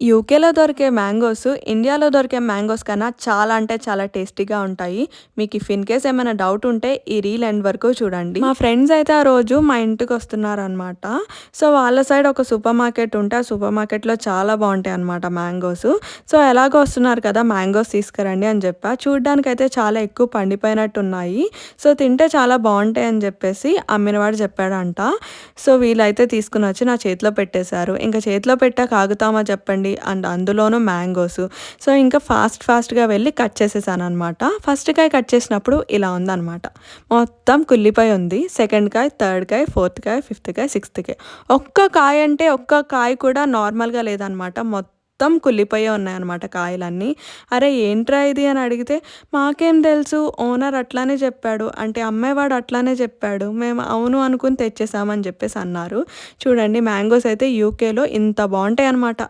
యూకేలో దొరికే మ్యాంగోస్, ఇండియాలో దొరికే మ్యాంగోస్ కన్నా చాలా అంటే చాలా టేస్టీగా ఉంటాయి. మీకు ఇఫ్ ఇన్ కేస్ ఏమైనా డౌట్ ఉంటే ఈ రీల్ ఎండ్ వరకు చూడండి. మా ఫ్రెండ్స్ అయితే ఆ రోజు మా ఇంటికొస్తున్నారనమాట. సో, వాళ్ళ సైడ్ ఒక సూపర్ మార్కెట్ ఉంటే, ఆ సూపర్ మార్కెట్‌లో చాలా బావుంటాయన్నమాట మ్యాంగోస్. సో, ఎలాగో వస్తున్నారు కదా! మ్యాంగోస్ తీసుకురండి అని చెప్పా. చూడ్డానికైతే చాలా ఎక్కువ పండిపోయినట్టున్నాయి. సో, తింటే చాలా బావుంటాయని చెప్పేసి అమ్మినవాడు చెప్పాడంట. సో, వీళ్ళైతే తీసుకొనొచ్చి నా చేతిలో పెట్టేశారు. ఇంక చేతిలో పెట్టాక ఆగుతామా చెప్పండి? అండ్ అందులోనూ మ్యాంగోస్. సో, ఇంకా ఫాస్ట్‌గా వెళ్ళి కట్ చేసేసాననమాట. ఫస్ట్ కాయ కట్ చేసినప్పుడు ఇలా ఉందనమాట. మొత్తం కుళ్ళిపోయి ఉంది. సెకండ్ కాయ, థర్డ్ కాయ, ఫోర్త్ కాయ, ఫిఫ్త్ కాయ, సిక్స్త్ కాయ. ఒక్క కాయ అంటే ఒక్క కాయ కూడా నార్మల్‌గా లేదనమాట. మొత్తం కుళ్ళిపోయే ఉన్నాయన్నమాట కాయలన్నీ. అరే ఏంట్రా ఇది అని అడిగితే, మాకేం తెలుసు ఓనర్ అట్లానే చెప్పాడు. అంటే అమ్మేవాడు అట్లానే చెప్పాడు. మేము అవును అనుకుని తెచ్చేసామని చెప్పేసి అన్నారు. చూడండి మ్యాంగోస్ అయితే యూకేలో ఇంత బావుంటాయన్నమాట.